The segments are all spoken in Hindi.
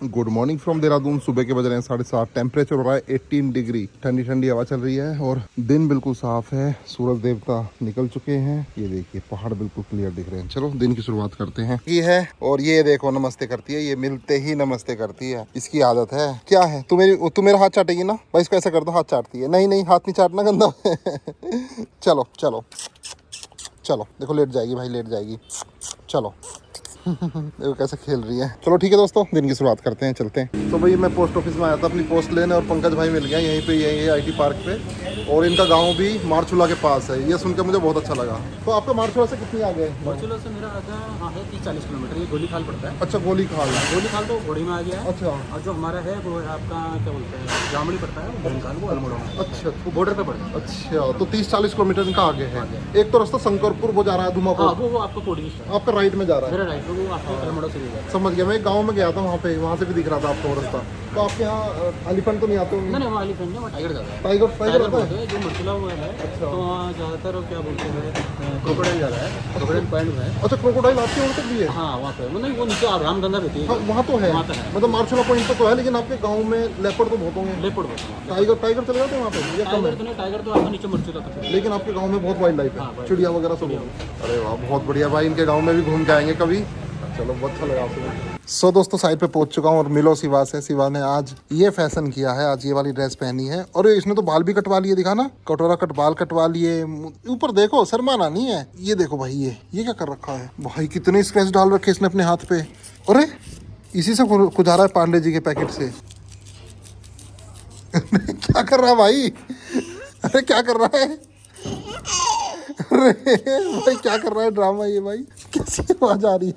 Good morning from Dehradun. सुबह के बज रहे हैं 7:30। टेम्परेचर हो रहा है 18 डिग्री। ठंडी ठंडी हवा चल रही है और दिन बिल्कुल साफ है। सूरज देवता निकल चुके हैं। ये देखिए पहाड़ बिल्कुल क्लियर दिख रहे हैं। चलो दिन की शुरुआत करते हैं। ये है और ये देखो नमस्ते करती है। ये मिलते ही नमस्ते करती है, इसकी आदत है। क्या है तू मेरा हाथ चाटेगी ना भाई, इसको ऐसा कर दो, हाथ चाटती है। नहीं नहीं, हाथ नहीं चाटना, गंदा। चलो चलो चलो, देखो लेट जाएगी भाई, लेट जाएगी। चलो देखो कैसे खेल रही है। चलो ठीक है दोस्तों, दिन की शुरुआत करते हैं, चलते हैं। तो भाई मैं पोस्ट ऑफिस में आया था अपनी पोस्ट लेने, और पंकज भाई मिल गया यहीं पे, यही आईटी पार्क पे। और इनका गांव भी मारचूला के पास है। ये सुनकर मुझे बहुत अच्छा लगा। तो आपका मारचूला से कितनी आगे है? मारचूला से मेरा आधा हाँ है 30-40 किलोमीटर। ये गोली खाल पड़ता है। अच्छा, गोली खाल। गोली खाल तो घोड़ी में आ गया है। अच्छा। और जो हमारा है वो आपका क्या बोलते हैं, जामड़ी पड़ता है, भंकाल, वो अल्मोड़ा में। अच्छा, वो बॉर्डर पे पड़ता है। अच्छा, तो 30-40 किलोमीटर इनका आगे है। एक तो रास्ता शंकरपुर वो जा रहा है, धुमापुर। हाँ, वो आपका कोडिंग है। आपका राइट में जा रहा है। मेरा राइट में, वो आपको अल्मोड़ा से जाएगा। समझ गया। मैं एक गाँव में गया था, वहाँ से भी दिख रहा था आपको रास्ता। तो आपके यहाँ एलिफेंट तो नहीं आते होंगे? नहीं, वो एलिफेंट नहीं, वो टाइगर ज़्यादा है। टाइगर आता बोलते है? हैं जो मारचूला हुआ है। अच्छा। तो वहाँ ज़्यादातर क्या बोलते हैं, क्रोकोडाइल ज़्यादा है। क्रोकोडाइल पॉइंट है। अच्छा, क्रोकोडाइल आपके वहाँ तक भी है? हाँ, वहाँ पे वो नहीं, वो नीचे रामगंगा रहती है। हाँ, वहाँ तो है। वहाँ तो है। मतलब मार्चुला पॉइंट पे तो है, लेकिन आपके गांव में लेपर्ड तो बहुत होंगे। लेपर्ड बोलते हैं। टाइगर चले जाते हैं वहाँ पे या कम है? टाइगर तो नहीं, टाइगर तो आपका नीचे मारचूला तक है। लेकिन आपके गांव में बहुत वाइल्ड लाइफ है। हाँ, चिड़िया वगैरह सब होगी। अरे वाह, बहुत बढ़िया भाई। इनके गाँव में भी घूम के आएंगे कभी। चलो, बहुत अच्छा लगा आपसे। सो दोस्तों, साइड पे पहुंच चुका हूँ और मिलो शिवा से। शिवा ने आज ये फैशन किया है, आज ये वाली ड्रेस पहनी है। और इसने तो बाल भी कटवा लिए, दिखा ना, कटोरा कट बाल कटवा लिए। ऊपर देखो, शर्माना नहीं है। ये देखो भाई, ये क्या कर रखा है भाई, कितने स्क्रैच डाल रखे इसने अपने हाथ पे। अरे इसी से खुजा रहा है पांडे जी के पैकेट से। क्या कर रहा है भाई? अरे क्या कर रहा है? अरे भाई क्या कर रहा है ड्रामा ये भाई? कैसी आवाज आ रही है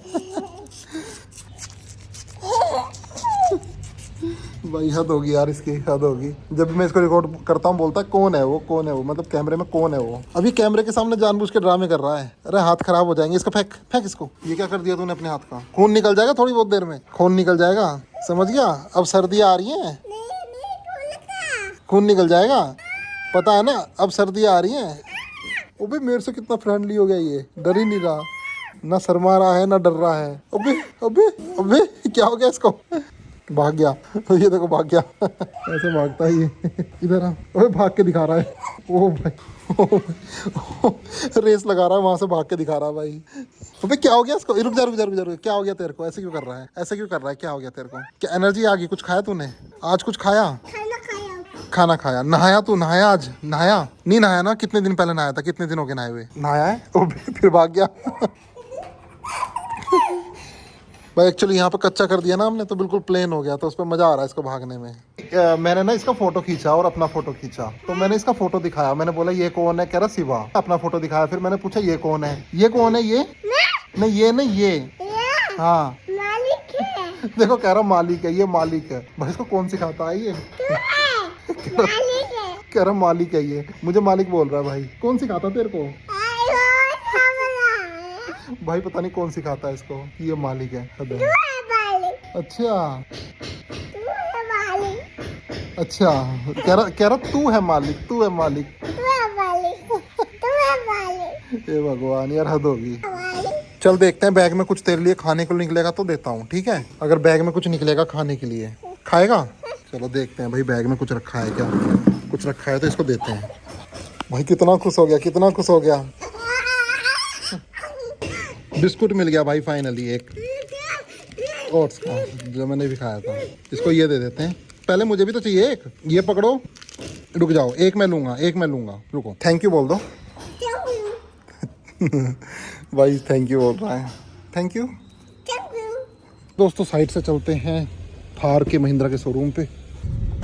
भाई? हद होगी यार इसकी, हद होगी। जब भी मैं इसको रिकॉर्ड करता हूँ बोलता है कौन है वो, कौन है वो, मतलब कैमरे में कौन है वो। अभी कैमरे के सामने जानबूझ के ड्रामे कर रहा है। अरे हाथ खराब हो जाएंगे इसका, फेंक फेंक इसको। ये क्या कर दिया तूने अपने हाथ का? खून निकल जाएगा थोड़ी बहुत देर में, खून निकल जाएगा, समझ गया? अब सर्दियाँ आ रही हैं, खून निकल जाएगा, पता है ना? अब सर्दियाँ आ रही हैं। वो भी मेरे से कितना फ्रेंडली हो गया, ये डर ही नहीं रहा, ना शर्मा रहा है ना डर रहा है। अबे अबे अबे क्या हो गया इसको? भाग गया। तो ये देखो भाग गया। ऐसे भागता है ये। इधर आ, अबे भाग के दिखा रहा है। ओ भाई, रेस लगा रहा है, वहां से भाग के दिखा रहा है भाई। अबे क्या हो गया इसको? रुक जा रुक जा रुक जा, क्या हो गया तेरे को? ऐसे क्यों कर रहा है, ऐसे क्यों कर रहा है? क्या हो गया तेरे को? क्या एनर्जी आ गई? कुछ खाया तूने आज? कुछ खाया? खाना खाया? नहाया तू? नहाया आज? नहाया नहीं? नहाया ना? कितने दिन पहले नहाया था? कितने दिन हो गए नहाए हुए? नहाया है? ओ फिर भाग गया। भाई एक्चुअली यहाँ पे कच्चा कर दिया ना हमने, तो बिल्कुल प्लेन हो गया, तो उस पर मजा आ रहा है इसको भागने में। मैंने ना इसका फोटो खींचा और अपना फोटो खींचा, तो मैंने इसका फोटो दिखाया। मैंने बोला ये कौन है? कह रहा शिवा। अपना फोटो दिखाया, फिर मैंने पूछा ये कौन है? ये कौन है? ये नहीं, ये नहीं, ये हाँ मालिक है। देखो कह रहा मालिक है, ये मालिक है भाई। इसको कौन सिखाता है ये? कह रहा मालिक है ये, मुझे मालिक बोल रहा है भाई। कौन सिखाता तेरे को भाई? पता नहीं कौन सिखाता है इसको कि ये मालिक है। अच्छा अच्छा, कह रहा तू है मालिक, तू है मालिक। हे भगवान यार, हद होगी। चल देखते हैं, बैग में कुछ तेरे लिए खाने को निकलेगा तो देता हूँ, ठीक है? अगर बैग में कुछ निकलेगा खाने के लिए, खाएगा? चलो देखते हैं भाई, बैग में कुछ रखा है क्या? कुछ रखा है तो इसको देते हैं। भाई कितना खुश हो गया, कितना खुश हो गया। बिस्कुट मिल गया भाई फाइनली, एक ओट्स का जो मैंने भी खाया था। इसको ये दे देते हैं। पहले मुझे भी तो चाहिए एक। ये पकड़ो, रुक जाओ, एक मैं लूँगा, एक मैं लूँगा। रुको, थैंक यू बोल दो। भाई थैंक यू बोल रहा है, थैंक यू। दोस्तों साइड से चलते हैं थार के महिंद्रा के शोरूम पे।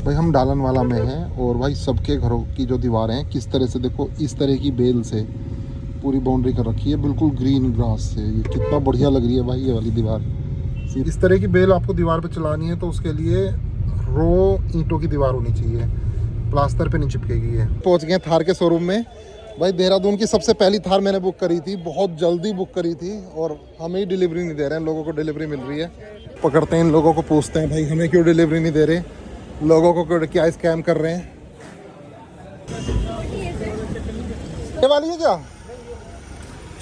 भाई हम डालन वाला में हैं, और भाई सबके घरों की जो दीवारें हैं किस तरह से, देखो इस तरह की बेल से पूरी बाउंड्री कर रखी है, बिल्कुल ग्रीन ग्रास से। ये कितना बढ़िया लग रही है भाई ये वाली दीवार। इस तरह की बेल आपको दीवार पे चलानी है तो उसके लिए रो ईंटों की दीवार होनी चाहिए, प्लास्टर पे नहीं चिपकेगी ये। पहुंच गए थार के शोरूम में। भाई देहरादून की सबसे पहली थार मैंने बुक करी थी, बहुत जल्दी बुक करी थी, और हमें ही डिलीवरी नहीं दे रहे हैं, लोगों को डिलीवरी मिल रही है। पकड़ते हैं इन लोगों को, पूछते हैं भाई हमें क्यों डिलीवरी नहीं दे रहे, लोगों को क्या स्कैम कर रहे हैं। ये वाली है क्या?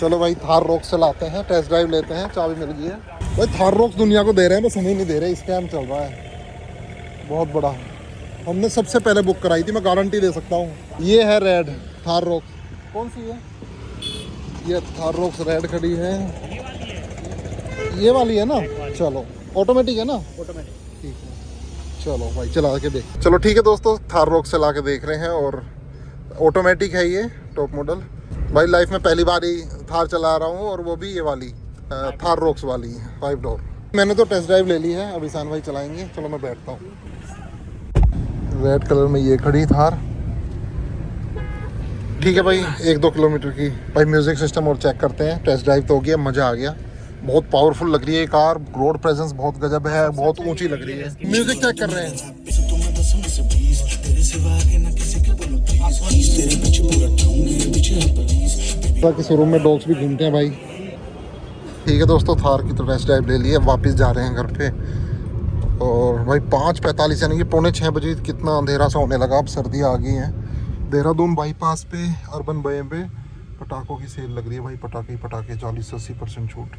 चलो भाई थार रोक चलाते हैं, टेस्ट ड्राइव लेते हैं। चाबी मिल गई है। भाई थार रॉक्स दुनिया को दे रहे हैं, बस हमें नहीं दे रहे, स्कैम चल रहा है बहुत बड़ा। हमने सबसे पहले बुक कराई थी, मैं गारंटी दे सकता हूँ। ये है रेड थार रॉक्स। कौन सी है ये? थार रॉक्स रेड खड़ी है, ये वाली है ना? चलो ऑटोमेटिक है ना? ऑटोमेटिक। ठीक है, चलो भाई चला के देख। चलो ठीक है दोस्तों, थार रॉक्स चला के देख रहे हैं और ऑटोमेटिक है ये, टॉप मॉडल। भाई लाइफ में पहली बार ही थार चला रहा हूँ, और वो भी ये वाली थार रॉक्स वाली 5 डोर। मैंने तो टेस्ट ड्राइव ले ली है, अब ईशान भाई चलाएंगे। चलो मैं बैठता हूँ। रेड कलर में ये खड़ी थार। ठीक है भाई, 1-2 किलोमीटर की। भाई म्यूजिक सिस्टम और चेक करते हैं। टेस्ट ड्राइव तो हो गया, मज़ा आ गया। बहुत पावरफुल लग रही है ये कार, रोड प्रेजेंस बहुत गजब है, बहुत ऊंची लग रही है। म्यूजिक चेक कर रहे हैं। के शोरूम में डॉग्स भी घूमते हैं भाई। ठीक है दोस्तों, थार की तो टेस्ट ड्राइव ले ली है, वापस जा रहे हैं घर पे। और भाई 5:45 यानी कि 5:45 बजे कितना अंधेरा सा होने लगा। अब सर्दी आ गई है। देहरादून बाईपास पे अर्बन वे पे पटाखों की सेल लग रही है भाई। पटाखे 40 से 80% छूट।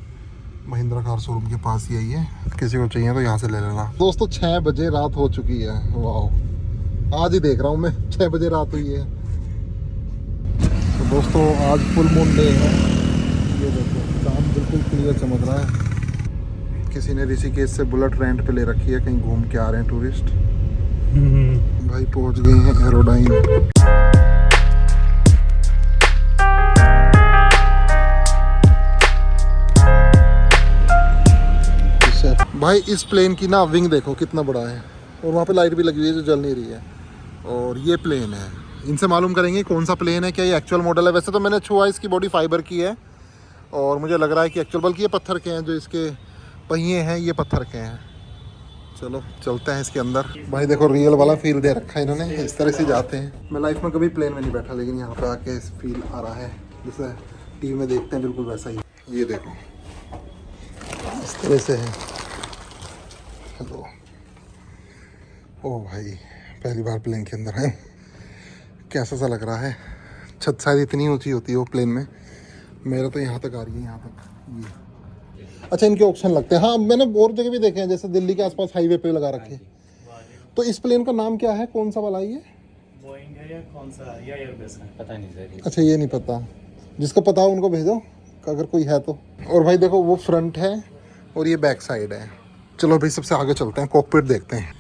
महिंद्रा कार शोरूम के पास ही है, किसी को चाहिए तो यहाँ से ले लेना। दोस्तों 6 बजे रात हो चुकी है। वाह, आज ही देख रहा हूँ मैं 6 बजे रात हुई है। तो दोस्तों आज फुल मून डे है। ये देखो चांद बिल्कुल क्लियर चमक रहा है। किसी ने ऋषिकेश से बुलेट रेंट पे ले रखी है, कहीं घूम के आ रहे हैं टूरिस्ट। भाई पहुंच गए हैं एरोडाइन। भाई इस प्लेन की ना विंग देखो कितना बड़ा है, और वहाँ पे लाइट भी लगी हुई है जो जल नहीं रही है। और ये प्लेन है, इनसे मालूम करेंगे कौन सा प्लेन है, क्या ये एक्चुअल मॉडल है। वैसे तो मैंने छुआ, इसकी बॉडी फाइबर की है और मुझे लग रहा है कि एक्चुअल, बल्कि ये पत्थर के हैं, जो इसके पहिए हैं ये पत्थर के हैं। चलो चलते हैं इसके अंदर। भाई देखो रियल वाला फील दे रखा है इन्होंने, इस तरह से जाते हैं। मैं लाइफ में कभी प्लेन में नहीं बैठा, लेकिन यहाँ पे आके इस फील आ रहा है जैसे टीवी में देखते हैं, बिल्कुल वैसा ही। ये देखो इस तरह से है। हेलो, ओ भाई पहली बार प्लेन के अंदर है, कैसा सा लग रहा है। छत शायद इतनी ऊंची होती है वो प्लेन में, मेरा तो यहाँ तक आ रही है, यहाँ तक ये। अच्छा इनके ऑप्शन लगते हैं। हाँ मैंने और जगह भी देखे हैं, जैसे दिल्ली के आसपास हाईवे पे लगा रखे। तो इस प्लेन का नाम क्या है, कौन सा वाला ये? बोइंग है या कौन सा, या एयरबस है, पता नहीं सर। अच्छा ये नहीं पता, जिसको पता हो उनको भेजो अगर कोई है तो। और भाई देखो वो फ्रंट है और ये बैक साइड है। चलो भाई सबसे आगे चलते हैं, कॉकपिट देखते हैं।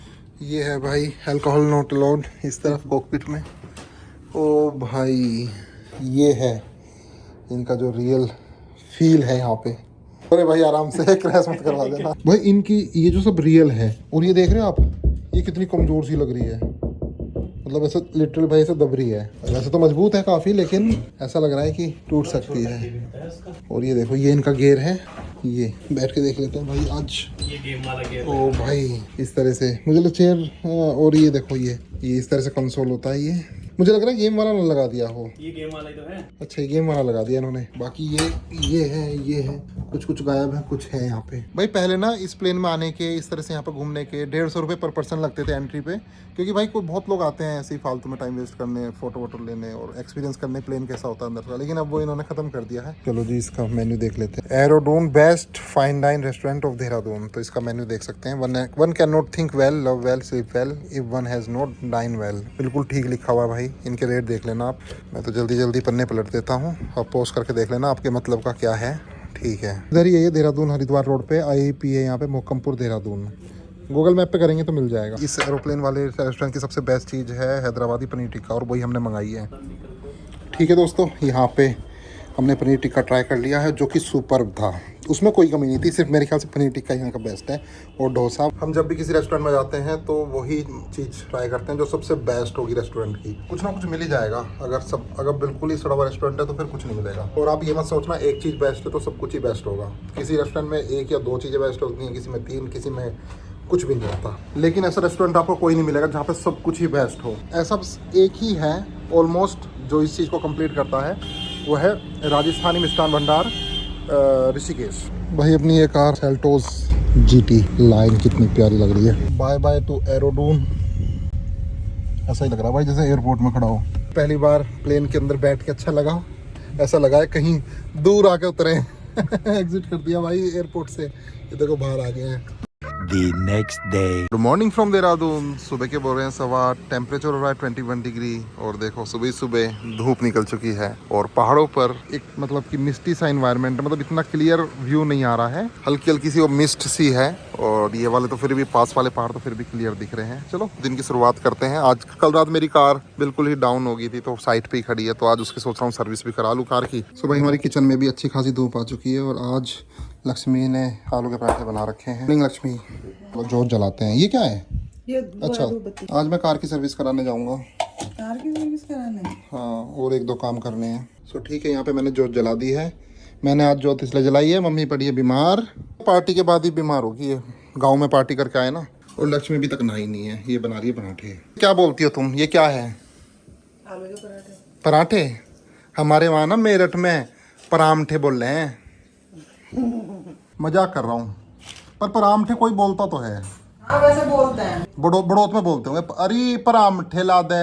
ये है भाई अल्कोहल नॉट अलाउड इस तरफ कॉकपिट में। ओ भाई ये है इनका जो रियल फील है यहाँ पे। अरे भाई आराम से क्रैश मत करवा देना भाई। इनकी ये जो सब रियल है, और ये देख रहे हो आप, ये कितनी कमज़ोर सी लग रही है। मतलब ऐसा लिटरल भाई ऐसे दब रही है। वैसे तो मजबूत है काफ़ी, लेकिन ऐसा लग रहा है कि टूट सकती है। और ये देखो ये इनका गेयर है, ये बैठ के देख लेते हैं भाई आज। ये गेम वाला गेयर। ओ भाई इस तरह से मुझे लग चेयर। और ये देखो ये इस तरह से कंसोल होता है। ये मुझे लग रहा है गेम वाला ना लगा दिया हो। ये गेम वाला ही तो है। अच्छा गेम वाला लगा दिया इन्होंने। बाकी ये है कुछ गायब है, कुछ है यहाँ पे। भाई पहले ना इस प्लेन में आने के, इस तरह से यहाँ पे घूमने के 150 रुपये पर पर्सन लगते थे एंट्री पे। क्योंकि भाई कोई बहुत लोग आते हैं ऐसे ही फालतू में टाइम वेस्ट करने, फोटो वोटो लेने और एक्सपीरियंस करने प्लेन कैसा होता है अंदर का। लेकिन अब वो इन्होंने खत्म कर दिया है। चलो जी इसका मेन्यू देख लेते हैं। Aerodoon best fine dine restaurant of Dehradun. तो इसका मेन्यू देख सकते हैं। One can not think well, love well, sleep well if one has not dine well. बिल्कुल ठीक लिखा हुआ भाई। इनके रेट देख लेना आप। मैं तो जल्दी पन्ने पलट देता हूँ, आप पोस्ट करके देख लेना आपके मतलब का क्या है। ठीक है, इधर ही है ये देहरादून हरिद्वार रोड पे IAP है यहाँ पे, मोकमपुर देहरादून। गूगल मैप पे करेंगे तो मिल जाएगा। इस एरोप्लेन वाले रेस्टोरेंट की सबसे बेस्ट चीज़ है हैदराबादी पनीर टिक्का, और वही हमने मंगाई है। ठीक है दोस्तों, यहाँ पे हमने पनीर टिक्का ट्राई कर लिया है, जो कि सुपर्ब था। उसमें कोई कमी नहीं थी, सिर्फ मेरे ख्याल से पनीर टिक्का यहाँ का बेस्ट है। और डोसा, हम जब भी किसी रेस्टोरेंट में जाते हैं तो वही चीज़ ट्राई करते हैं जो सबसे बेस्ट होगी रेस्टोरेंट की। कुछ ना कुछ मिल ही जाएगा। अगर बिल्कुल ही सड़ा हुआ रेस्टोरेंट है तो फिर कुछ नहीं मिलेगा। और आप ये मत सोचना एक चीज़ बेस्ट है तो सब कुछ ही बेस्ट होगा। किसी रेस्टोरेंट में 1 या 2 चीज़ें बेस्ट होती हैं, किसी में 3, किसी में कुछ भी नहीं होता। लेकिन ऐसा रेस्टोरेंट आपको कोई नहीं मिलेगा जहाँ पे सब कुछ ही बेस्ट हो। ऐसा एक ही है ऑलमोस्ट जो इस चीज़ को कंप्लीट करता है, वो है राजस्थानी मिष्ठान भंडार ऋषिकेश। भाई अपनी ये कार सेल्टोस GT लाइन कितनी प्यारी लग रही है। Bye bye to Aerodoon. ऐसा ही लग रहा है भाई जैसे एयरपोर्ट में खड़ा हो। पहली बार प्लेन के अंदर बैठ के अच्छा लगा, ऐसा लगा है कहीं दूर आके उतरे। एग्जिट कर दिया भाई एयरपोर्ट से, ये देखो बाहर आ गए हैं। The next day. Good morning from Dehradun. सुबह के बोल रहे हैं सवा, टेम्परेचर हो रहा है 21 डिग्री और देखो सुबह सुबह धूप निकल चुकी है और पहाड़ों पर एक मतलब कि मिस्टी सा इन्वायरमेंट, मतलब इतना क्लियर व्यू नहीं आ रहा है, हल्की हल्की सी वो मिस्ट सी है। और ये वाले तो फिर भी, पास वाले पहाड़ तो फिर भी क्लियर दिख रहे हैं। चलो दिन की शुरुआत करते हैं। आज कल रात मेरी कार बिल्कुल ही डाउन हो गई थी तो साइड पे ही खड़ी है, तो आज उसकी सोच रहा हूँ सर्विस भी करा लूँ कार की। सुबह हमारी किचन में भी अच्छी खासी धूप आ चुकी है और आज लक्ष्मी ने आलू के पराठे बना रखे हैं। लक्ष्मी वो जोत जलाते हैं, ये क्या है? ये अच्छा, आज मैं कार की सर्विस कराने जाऊंगा। कार की सर्विस कराने? हाँ, और एक दो काम करने हैं। सो ठीक है, यहाँ पे मैंने जोत जला दी है। मैंने आज जोत इसलिए जलाई है, मम्मी पड़ी है बीमार, पार्टी के बाद ही बीमार होगी है, गाँव में पार्टी करके आए ना। और लक्ष्मी अभी तक नहाई नहीं है, ये बना रही है पराठे। क्या बोलती हो तुम, ये क्या है? आलू के पराठे। पराठे? हमारे वहाँ ना मेरठ में परामठे बोल रहे हैं। मजाक कर रहा हूँ, पर परामठे कोई बोलता तो है। हाँ वैसे बोलते हैं, बड़ौत में बोलते होंगे, अरे परामठे ला दे।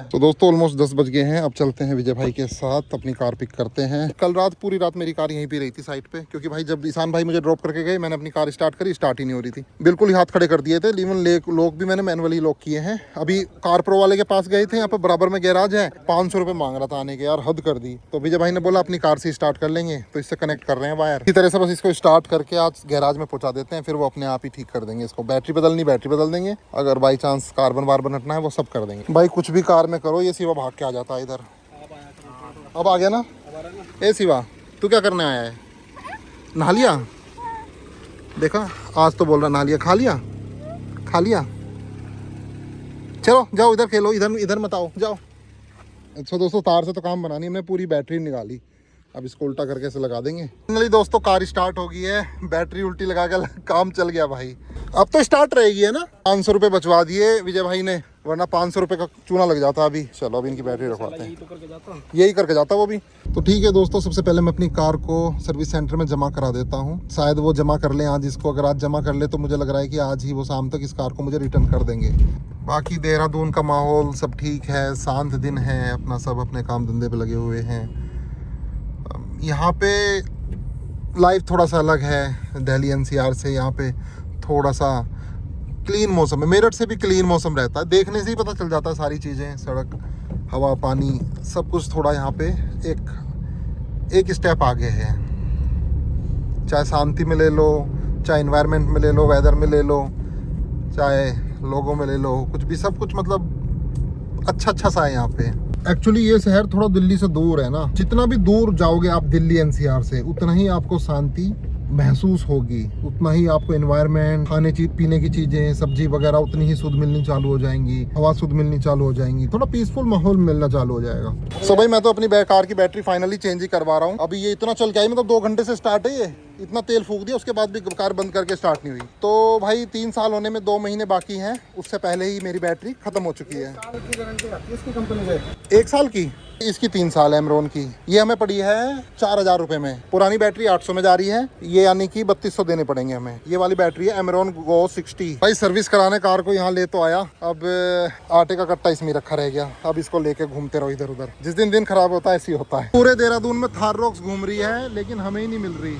तो दोस्तों ऑलमोस्ट 10 बज गए हैं। अब चलते हैं विजय भाई के साथ, अपनी कार पिक करते हैं। कल रात पूरी रात मेरी कार यहीं पे रही थी साइड पे, क्योंकि भाई जब ईशान भाई मुझे ड्रॉप करके गए, मैंने अपनी कार स्टार्ट करी, स्टार्ट ही नहीं हो रही थी, बिल्कुल ही हाथ खड़े कर दिए थे। इवन लॉक भी मैंने मैनुअली लॉक किए हैं। अभी कार प्रो वाले के पास गए थे, यहाँ पे बराबर में गैराज है, 500 रुपये मांग रहा था आने के, यार हद कर दी। तो विजय भाई ने बोला अपनी कार से स्टार्ट कर लेंगे, तो इससे कनेक्ट कर रहे हैं वायर। इसी तरह से बस इसको स्टार्ट करके आज गैराज में पहुंचा देते हैं, फिर वो अपने आप ही ठीक कर देंगे इसको। बैटरी बदल देंगे, अगर बाई चांस कार्बन वार्बन हटना है वो सब कर देंगे। भाई कुछ भी कार में करो, ये सिवा भाग के आ जाता है इधर। अब आ गया ना? ए सिवा, तू क्या करने आया है? नहा लिया? देखा, आज तो बोल रहा नहा लिया। खा लिया? चलो जाओ इधर खेलो, इधर मत आओ, जाओ। अच्छा दोस्तों, तार से तो काम बनानी है, मैं पूरी बैटरी निकाली, अब इसको उल्टा करके ऐसे लगा देंगे। फाइनली दोस्तों कार स्टार्ट हो गई है, बैटरी उल्टी लगा के काम चल गया भाई। अब तो स्टार्ट रहेगी है ना। 500 रुपये बचवा दिए विजय भाई ने, वरना 500 रुपये का चूना लग जाता अभी। चलो अब इनकी बैटरी रखवाते हैं, यही करके जाता वो भी। तो ठीक है दोस्तों, सबसे पहले मैं अपनी कार को सर्विस सेंटर में जमा करा देता हूँ। शायद वो जमा कर लें आज इसको, अगर आज जमा कर ले तो मुझे लग रहा है कि आज ही वो शाम तक इस कार को मुझे रिटर्न कर देंगे। बाकी देहरादून का माहौल सब ठीक है, शांत दिन है, अपना सब अपने काम धंधे पे लगे हुए हैं। यहाँ पे लाइफ थोड़ा सा अलग है दिल्ली एनसीआर से। यहाँ पे थोड़ा सा क्लीन मौसम है, मेरठ से भी क्लीन मौसम रहता है, देखने से ही पता चल जाता है सारी चीज़ें, सड़क, हवा, पानी, सब कुछ थोड़ा यहाँ पे एक स्टेप आगे है। चाहे शांति में ले लो, चाहे इन्वायरमेंट में ले लो, वेदर में ले लो, चाहे लोगों में ले लो, कुछ भी, सब कुछ मतलब अच्छा सा है यहाँ पे। एक्चुअली ये शहर थोड़ा दिल्ली से दूर है ना, जितना भी दूर जाओगे आप दिल्ली एनसीआर से, उतना ही आपको शांति महसूस होगी, उतना ही आपको एनवायरनमेंट, खाने पीने की चीजें, सब्जी वगैरह उतनी ही शुद्ध मिलनी चालू हो जाएंगी, हवा शुद्ध मिलनी चालू हो जाएंगी, थोड़ा पीसफुल माहौल मिलना चालू हो जाएगा। सो भाई मैं तो अपनी कार की बैटरी फाइनली चेंज ही करवा रहा हूँ। अभी ये इतना चल के आई, मतलब 2 घंटे से स्टार्ट है, ये इतना तेल फूक दिया, उसके बाद भी कार बंद करके स्टार्ट नहीं हुई। तो भाई 3 साल होने में 2 महीने बाकी हैं, उससे पहले ही मेरी बैटरी खत्म हो चुकी है। साल की गारंटी आती है इसकी कंपनी से, 1 साल की, इसकी 3 साल है एमरॉन की। ये हमें पड़ी है 4000 रुपये में, पुरानी बैटरी 800 में जा रही है, ये यानी कि 3200 देने पड़ेंगे हमें। ये वाली बैटरी है एमरॉन गो 60। भाई सर्विस कराने कार को यहाँ ले तो आया, अब आटे का कट्टा इसमें रखा रह गया, अब इसको लेके घूमते रहो इधर उधर, जिस दिन खराब होता है ऐसी होता है। पूरे देहरादून में थार रॉक्स घूम रही है, लेकिन हमें ही नहीं मिल रही।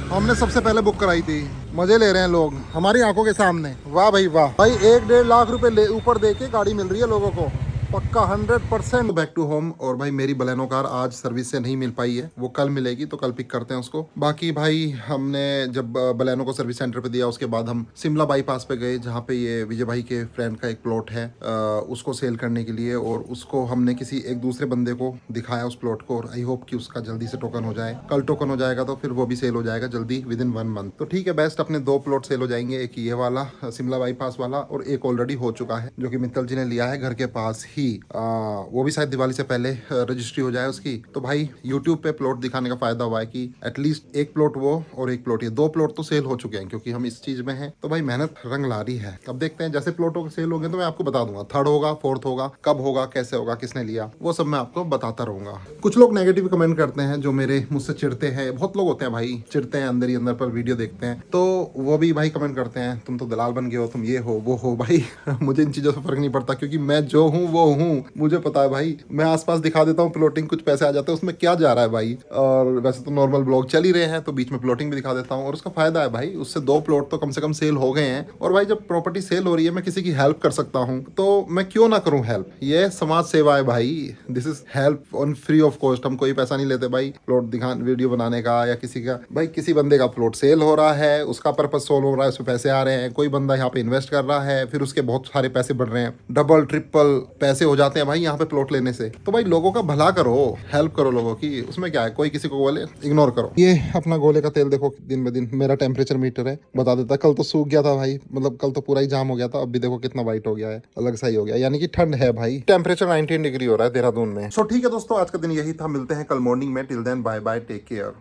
हमने सबसे पहले बुक कराई थी, मजे ले रहे हैं लोग हमारी आंखों के सामने। वाह भाई वाह, भाई 1-1.5 लाख रुपए ऊपर दे के गाड़ी मिल रही है लोगों को, पक्का 100%। Back to home. और भाई मेरी बलेनो कार आज सर्विस से नहीं मिल पाई है, वो कल मिलेगी, तो कल पिक करते हैं उसको। बाकी भाई हमने जब बलेनो को सर्विस सेंटर पे दिया, उसके बाद हम शिमला बाईपास पे गए, जहाँ पे ये विजय भाई के फ्रेंड का एक प्लॉट है, उसको सेल करने के लिए, और उसको हमने किसी एक दूसरे बंदे को दिखाया उस प्लॉट को, और आई होप कि उसका जल्दी से टोकन हो जाए। कल टोकन हो जाएगा तो फिर वो भी सेल हो जाएगा जल्दी, विदिन 1 मंथ। तो ठीक है, बेस्ट अपने 2 प्लॉट सेल हो जाएंगे, एक ये वाला शिमला बाईपास वाला, और एक ऑलरेडी हो चुका है जो कि मित्तल जी ने लिया है घर के पास ही। वो भी शायद दिवाली से पहले रजिस्ट्री हो जाए उसकी। तो भाई यूट्यूब पे प्लॉट दिखाने का फायदा हुआ है कि एटलीस्ट 1 प्लॉट वो और 1 प्लॉट ये, 2 प्लॉट तो सेल हो चुके हैं, क्योंकि हम इस चीज में हैं। तो भाई मेहनत रंग ला रही है। अब देखते हैं, जैसे प्लॉटों के सेल हो गए तो मैं आपको बता दूंगा, 3rd होगा, 4th होगा, कब होगा, कैसे होगा, किसने लिया, वो सब मैं आपको बताता रहूंगा। कुछ लोग नेगेटिव कमेंट करते हैं, जो मेरे मुझसे चिढ़ते हैं, बहुत लोग होते हैं भाई, चिढ़ते हैं अंदर ही अंदर, पर वीडियो देखते हैं तो वो भी भाई कमेंट करते हैं, तुम तो दलाल बन गए हो, तुम ये हो वो हो। भाई मुझे इन चीजों से फर्क नहीं पड़ता, क्योंकि मैं जो हूँ वो हूँ, मुझे पता है भाई। मैं आसपास दिखा देता हूँ प्लॉटिंग, कुछ पैसे आ जाते हैं, उसमें क्या जा रहा है भाई। और वैसे तो नॉर्मल ब्लॉग चल ही रहे हैं, तो बीच में प्लॉटिंग भी दिखा देता हूँ, और उसका फायदा है भाई, उससे 2 प्लॉट तो कम से कम सेल हो गए हैं। और भाई जब प्रॉपर्टी सेल हो रही है, मैं किसी की हेल्प कर सकता हूँ, तो मैं क्यों ना करूँ हेल्प। ये समाज सेवा है भाई, this is help on free of cost. हम कोई पैसा नहीं लेते भाई प्लॉट दिखा वीडियो बनाने का, या किसी का भाई किसी बंदे का प्लॉट सेल हो रहा है, उसका पर्पस सोल्व हो रहा है, उसमें पैसे आ रहे हैं, कोई बंदा यहाँ पे इन्वेस्ट कर रहा है, फिर उसके बहुत सारे पैसे बढ़ रहे हैं, डबल ट्रिपल पैसे हो जाते हैं भाई यहाँ पे प्लॉट लेने से। तो भाई लोगों का भला करो, हेल्प करो लोगों की, उसमें क्या है। कोई किसी को बोले इग्नोर करो। ये अपना गोले का तेल देखो, दिन ब दिन मेरा टेम्परेचर मीटर है बता देता। कल तो सूख गया था भाई, मतलब कल तो पूरा ही जाम हो गया था, अब भी देखो कितना वाइट हो गया है, अलग सा ही हो गया, यानी कि ठंड है भाई। टेम्परेचर 19 डिग्री हो रहा है देहरादून में। सो ठीक है दोस्तों, आज का दिन यही था, मिलते हैं कल मॉर्निंग में। Till then bye bye, take care.